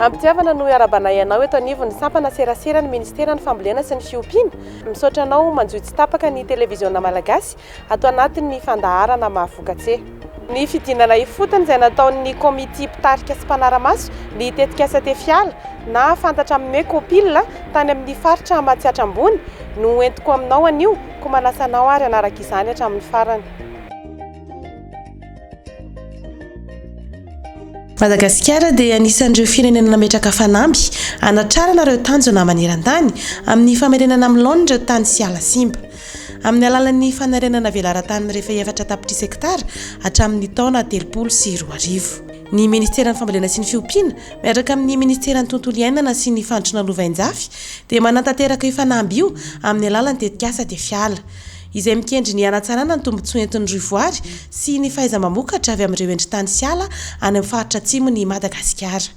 Ampitiavana no iarabana ianao eto anivon'ny sampana serasera ny Ministeran'ny Fambolena sy ny Fiompiana. Misaotra anao manjoy tsy tapaka ny televiziona malagasy ato anatin'ny fandaharana mahavoka-tse. Ny fidinana ifotony izay nataon'ny komiti mpitarika sy mpanaramaso ny tetika asa Tefiala na fantatra amin'ny Mekopila tany amin'ny faritra Matsiatrambony no entiko aminao anio ko manasanao ary anaraka izany hatramin'ny farany. Madagasikara dia anisan'ireo firenena nametraka fanamby anatraranareo tanjona maneran-tany amin'ny famerenana amin'ny laoniny ireo tany sy ala simba. Amin'ny alalan'ny fanarenana velaran-tany rehefa 4 tapitrisa hektara hatramin'ny taona 2020. Ny Ministeran'ny Fambolena sy ny Fiompiana miaraka amin'ny Ministeran'ny Tontolo Iainana sy ny Fandrosoana Lovainjafy dia manantanteraka io fanamby io amin'ny alalan'ny tetika asa Tefiala, izay mikendry ny hanatsarana ny tombotsoa entin'ny Rivoary sy ny fahaiza-mamokatra avy amin'ireo endri-tany sy ala any amin'ny faritra atsimon'ny Madagasikara.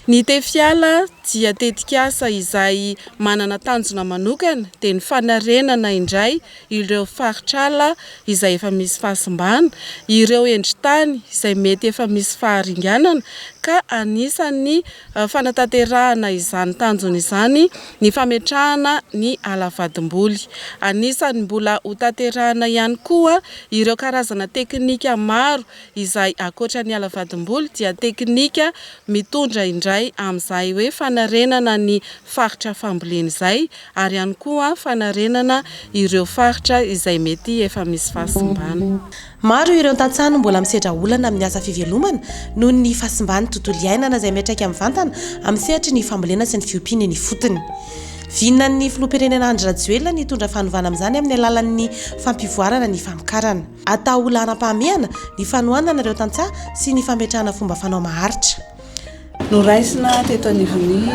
Ny Tefiala dia tetika asa izay manana tanjona manokana dia ny fanarenana indray ireo faritra ala izay efa misy fahasimbana, ireo endri-tany izay mety efa misy faharinganana ka anisan'ny fanatanterahana izany tanjona izany ny fametrahana ny alavadimboly. Anisan'ny mbola hotanterahana ihany koa ireo karazana teknika maro izay akoatra ny alavadimboly dia teknika mitondra indray amin'izay hoe fanarenana ny faritra fambolena izay ary ihany koa fanarenana ireo faritra izay mety efa misy fahasimbana. Maro ireo tantsaha mbola misedra olana amin'ny asa fivelomana noho ny fahasimbany tontolo iainana izay miatraika amin'ny vantana amin'ny sehatry ny fambolena sy ny Fiompiana ny fotony. Vinan'ny filoham-pirenena Andry Rajoelina nitondra fanovana amin'izany amin'ny alalan'ny fampivoarana ny famokarana. Atao laharam-pahamehana ny fanohanana ireo tantsaha sy ny fametrahana fomba fanao maharitra. Noraisina teto anivon'ny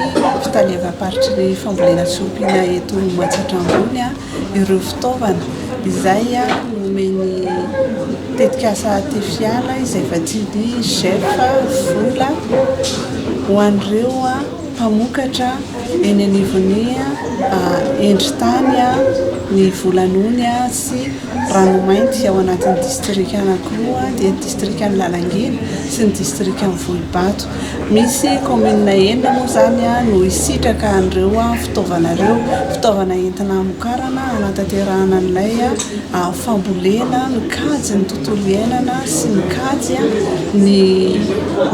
fitalevam-paritry ny fambolena sy Fiompiana eto Matsiatrambony ireo fitaovana izay nomeny tetika asa Tefiala izay vatsiny zefa vola ho an'ireo mpamokatra eny anivon'ny endri-tany ny volanony sy ranomainty ao anatin'ny distrika anankiroa dia distrika ny Lalangina sy ny distrika ny Vohibato. Misy commune enina moa zany no isitraka an'ireo fitaovana entina hamokarana anatanterahana an'ilay fambolena, ny kajy ny tontolo iainana sy ny kajy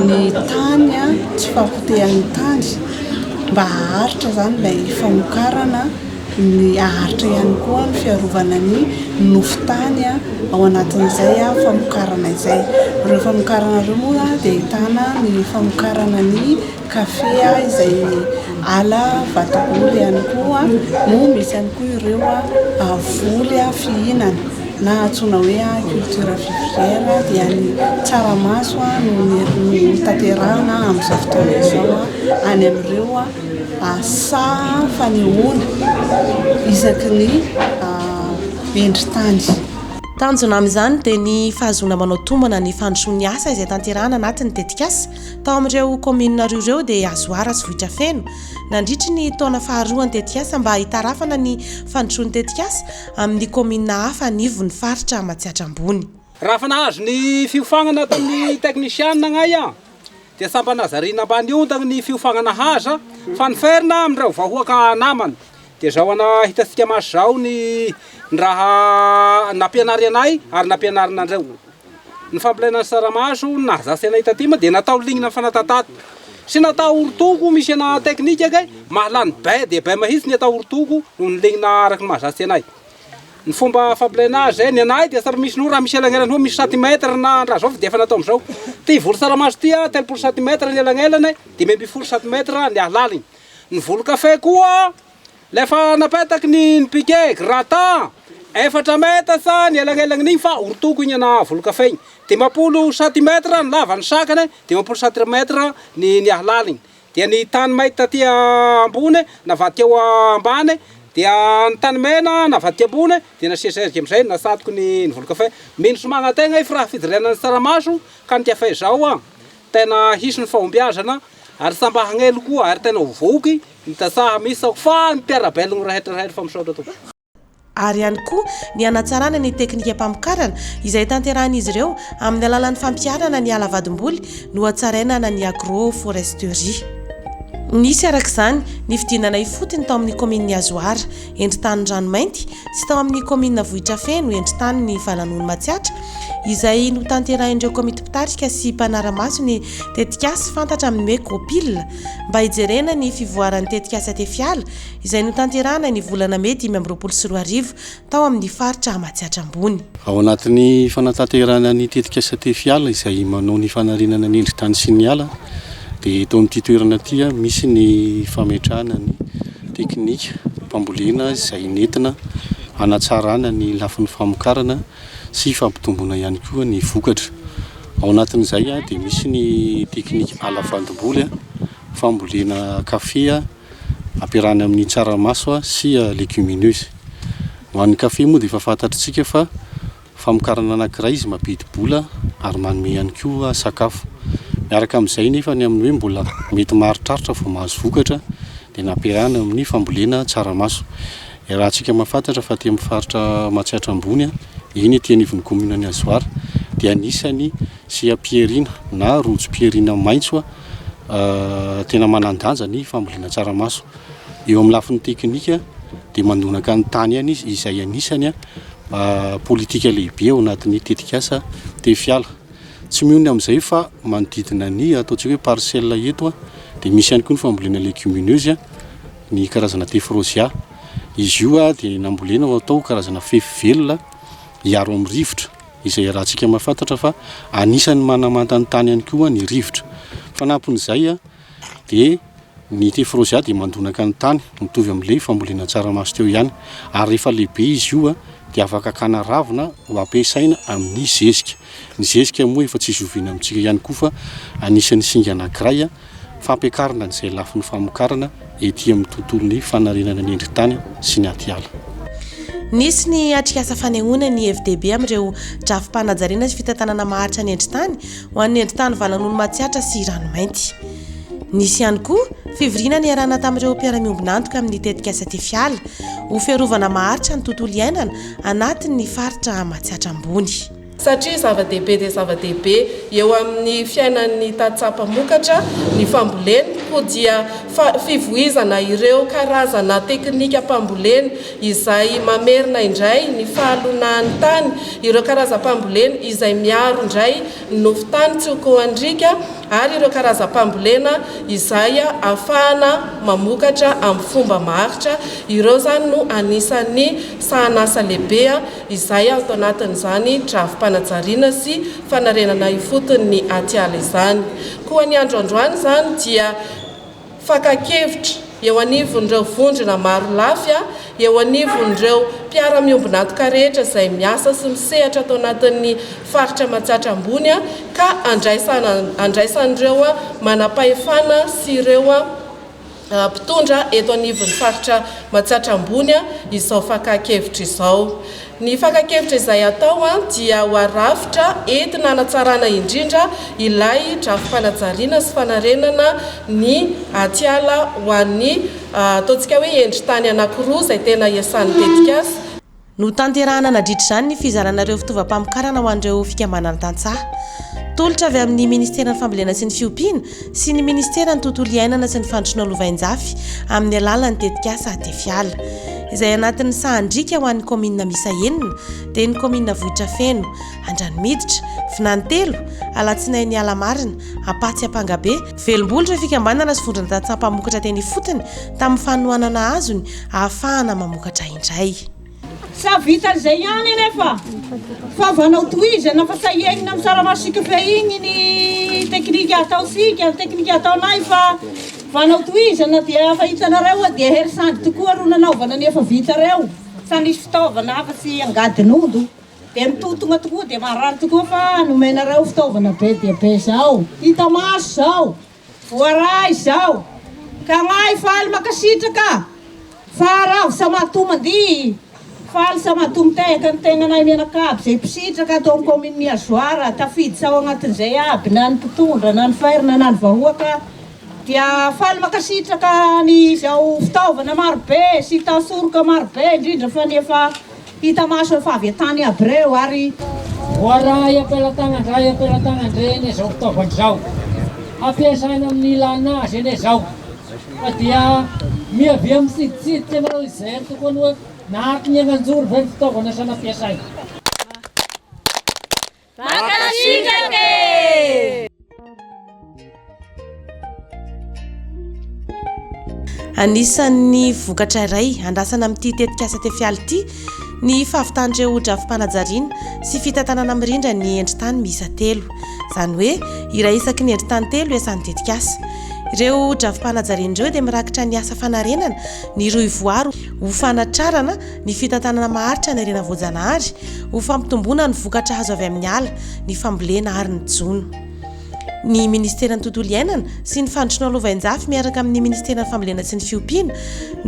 ny tany tsy fampotehan'ny tany mba haharitra zany ilay famokarana, ny haharitra ihany koa ny fiarovana ny nofotany ao anatin'izay famokarana izay. Ireo famokarana ireo moa dia ahitana ny famokarana ny kafe izay ala vataboly ihany koa no misy ihany koa ireo voly fihinana na antsoina hoe culture vivrière dia ny tsaramaso no tanterahana amin'izao fotoana izao any amin'ireo fanehoana isaky ny endri-tany. Tanjona amin'izany dia ny fahazoana manao tombana ny fandrosoan'ny asa izay tanterahana anatin'ny tetika asa tao amin'ireo komina ireo dia Azoara sy Vohitra Feno nandritry ny taona faharoa ny tetika asa mba hitarafana ny fandrosoan'ny tetika asa amin'ny komina hafa anivon'ny faritra Matsiatrambony. Raha fa nahazo ny fiofagnana tamin'ny teknisianina ngay dia sampanazariana ambany ondana ny fiofagnana haza fanoferina amin'ireo vahoaka namany. Dia zao hitantsika maso zao ny raha nampianary anay ary nampianarina andreo. Ny fambolena ny saramaso nahazatsy anay tatima dia natao lignina fanatatato sy natao orotoko misy ana teknika kay mahalany be dia be mahitsy ny atao orotoko noho ny lignina araky ny mahazatsy anay. Ny fomba fambolena azy ny anay dia sara misy raha misy elagnelany hoe misy cm na raha zao dia efa natao amin'izao. Ty volo saramaso ty 30 cm ny elagnelany dia 20 cm ny ahalaliny. Ny volo kafe koa lefa napetaky ny piqué gratin 4 metatra ny elagnelagn'igny fa orotoko igny ana volo kafe igny. 10 cm ny lava ny sakany dia 10 cm ny ahalaliny. Dia ny tany maity taty ambony navadika eo ambany dia ny tany mena navadika ambony dia nasiasezika amin'izay nasatoky ny volo kafe. Mino somagna tegna fa raha fidirenana ny saramaso ka ny kafe zao tena hisy ny fahombiazana ary samba hagnelo koa ary tena voky ny tasaha misy fa ny mpiarabelogno rehetrarehetra fa misaotra to. Ary ihany koa ny hanatsarana ny teknika mpamokarana izay tanterahan'izy ireo amin'ny alalan'ny fampiarana ny alavadimboly no hatsarainana ny agroforesterie. nisy arak'izany ny fidinana ifotony tao amin'ny komini azoara endry tanin-dranomainty sy tao amin'ny komina vohitra feno endry tany ny valan'olo matsiatra izay no tanterahin'ireo komity mpitarika sy mpanaramaso ny tetikasy fantatra amin'ny hoe kopila mba hijerena ny fivoaran'ny tetikasy Tefiala izay no tanterahana ny volana May 2024 tao amin'ny faritra Matsiatra Ambony. Ao anatin'ny fanatanterahana ny tetikasy Tefiala izay manao ny fanarinana ny endry tany sy ny ala dia eto amin'ity toerana ity misy ny fametrahana ny teknika mpambolena izay nentina hanatsarana ny lafin'ny famokarana sy fampitombona ihany koa ny vokatra. Ao anatin'izay dia misy ny teknika alavandomboly fambolena kafe ampiarahana amin'ny tsaramaso sy legumineuse. Ho an'ny kafe moa dia efa fantatritsika fa famokarana anankiray izy mampidi-bola ary manome ihany koa sakafo. Miaraka amin'izay nefa ny amin'ny hoe mbola mety maharitraritra vao mahazo vokatra dia nampiarahana amin'ny fambolena tsaramaso. Raha antsika mahafantatra fa aty amin'ny faritra Matsiatra Ambony iny ety anivon'ny kominan'ny Azoara dia anisany siam-pierina na rojo-pierina maitso tena manan-danja ny fambolena tsaramaso. Eo amin'ny lafin'ny teknika dia mandonaka ny tany ihany izy izay anisany politika lehibe ao anatin'ny tetikasa Tefiala. Tsy mihony amin'izay fa manodidina ny ataontsika hoe parcelle eto dia misy ihany koa ny fambolena legumineuse ny karazana tefrozia. Izy io dia nambolena atao karazana fefy velona hiaro amin'ny rivotra izay raha antsika mahafantatra fa anisany manamanta ny tany ihany koa ny rivotra. Fanampon'izay dia ny tefrozia dia mandonaka ny tany mitovy amin'ilay fambolena tsaramaso teo ihany ary rehefa lehibe izy io dia afaka hakana ravina ho ampiasaina amin'ny zezika. Ny zezika moa efa tsy zoviana amintsika ihany koa fa anisan'ny singa anankiray fampiakarana an'izay lafin'ny famokarana ety amin'ny tontolon'ny fanarenana ny endry tany sy ny atiala. Nisy ny atrikasa fanehoana ny FDB amin'ireo drafim-panajariana sy fitantanana maharitra ny endry tany ho an'ny endry tany valan'olo matsiatra sy ranomainty. Nisy ihany koa fivoriana ny arana tamin'ireo mpiara-miombonantoka amin'ny tetikasa Tefiala ho fiarovana maharitra ny tontolo iainana anatin'ny faritra Matsiatra Ambony. Satria zava-dehibe dia zava-dehibe eo amin'ny fiainan'ny tatsampamokatra ny fambolena koa dia fivoizana ireo karazana teknika mpambolena izay mamerina indray ny fahalonan'ny tany, ireo karazam-pambolena izay miaro indray nofotany tsy hokoandrika ary ireo karazam-pambolena izay ahafahana mamokatra amin'ny fomba maharitra. Ireo zany no anisan'ny sahanasa lehibe izay ato anatin'izany drafim-panajariana sy fanarenana ifotony ny atiala izany. Koa ny androandroany zany dia fakakevitra eo anivon'ireo vondrona maro lafy eo anivon'ireo mpiara-miombonantoka rehetra izay miasa sy misehatra atao anatin'ny faritra Matsiatra Ambony ka andraisan'ireo manam-pahefana sy ireo mpitondra eto anivon'ny faritra Matsiatra Ambony izao fakakevitra izao. Ny fakakevitra izay atao dia ho arafitra entina hanatsarana indrindra ilay drafim-panajariana sy fanarenana ny atiala ho an'ny ataontsika hoe endry tany anankiroa izay tena iasan'ny tetikasa. No tanterahana nadritra izany ny fizaranareo fitaovam-pamokarana ho an'ireo fikambanana tantsaha. Tolotra avy amin'ny Ministeran'ny Fambolena sy ny Fiompiana sy ny Ministeran'ny Tontolo Iainana sy ny Fandrosoana Lovainjafy amin'ny alalan'ny tetikasa Tefiala izay anatin'ny sahandrika ho an'ny komina Misa Enina dia ny komina Vohitra Feno, Andranomiditra, Finanantelo, Alatsinainy Alamarina, Ampatsy Ampangabe, Velomboly ireo fikambanana sy vondrona tatsampamokatra teny ifotony tamin'ny fanohanana azony ahafahana mamokatra indray. Sa vita izay ihany nefa fa vanao tohizana fa sahiaigna amin'ny tsaramasika fe igny ny teknika ataosika, teknika ataonay fa vanao tohizana dia fa hitanareo dia herisandy tokoa ro nanaovana ny efa vita reo. Sa nisy fitaovana hafa sy angadin'odo dia mitotogna tokoa dia maharary tokoa fa nomenareo fitaovana be dia be zao. Hita maso zao, voaray zao, ka ngay faly makasitraka fa ravo sa matomandy faly sa matomteka ny tegnanay mianakavy izay mpitsitraka atao amin'ny kominy Azoara tafidy sao agnatin'izay aby na ny mpitondra na ny ferina na ny vahoaka dia faly makasitraka ny zao fitaovana marobe sy tasoroka marobe indrindra fa nefa hita maso efa avy tany aby reo ary voaray ampelatagnan-dray ampelatagnan-dreny zao fitaovana zao ampiasaina amin'ny ilana azy ene zao fa dia miavia misiditsidika ianareo izay tokony hoe nahaky ny agnanjoro va ny fitaovana sanampiasaina. Anisan'ny vokatra iray andrasana amin'ity tetikasa tefialy ity ny fahavitan'ireo drafi-panajariana sy fitantanana mirindra ny endri-tany miisa 3. Izany hoe iray isaky ny endri-tany 3 iasan'ny tetikasa. Ireo drafi-panajariana ireo dia mirakitra ny asa fanarenana ny roy voaro ho fanatrarana ny fitantanana maharitra ny arena voajanahary ho fampitomboana ny vokatra azo avy amin'ny ala ny fambolena ary ny jono. Ny Ministeran'ny tontolo iainana sy ny fandrosoana lova-njafy miaraka amin'ny Ministeran'ny fambolena sy ny fiompiana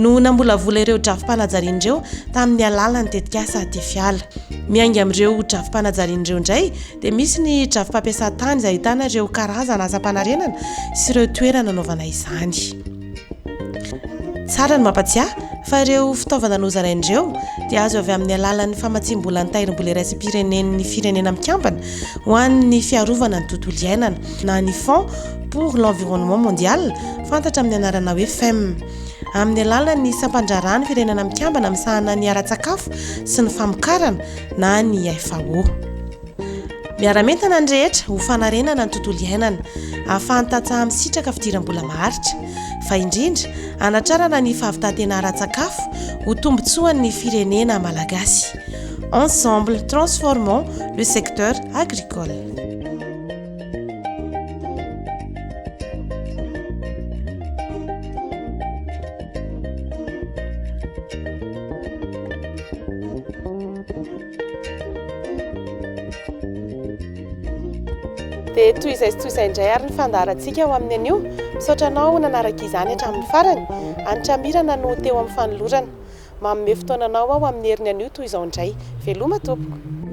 no nambolavola ireo drafi-panajariana ireo tamin'ny alalan'ny tetikasa tefiala. Miainga amin'ireo drafi-panajariana ireo indray dia misy ny drafi-pampiasàn-tany izay ahitana ireo karazana asa-panarenana sy ireo toerana anaovana izany. Tsara ny mampatsiahy fa ireo fitaovana nozarain'ireo dia azo avy amin'ny alalan'ny famatsim-bola ny tairim-bola iraisam-pirenen'ny firenena mikambana ho an'ny fiarovana ny tontolo iainana na ny Fonds pour l'environnement mondial fantatra amin'ny anarana hoe FEM. Amin'ny alalan'ny sampandrarana firenena mikambana misahana ny ara-tsakafo sy ny famokarana na ny FAO. Miara-mentana ny rehetra ho fanarenana ny tontolo iainana ahafahany tatsaha misitraka fidiram-bola maharitra fa indrindra anatrarana ny fahavitantena ara-tsakafo ho tombotsoan'ny firenena malagasy. Ensemble, transformons le secteur agricole. Dia toy izay indray ary ny fandaharantsika ho amin'ny anio, misaotra anao nanaraka izany hatramin'ny farany, Anitra Mirana no teo amin'ny fanolorana. Manome fotoananao aho amin'ny herin'ny anio toy izao indray. Veloma tompoko.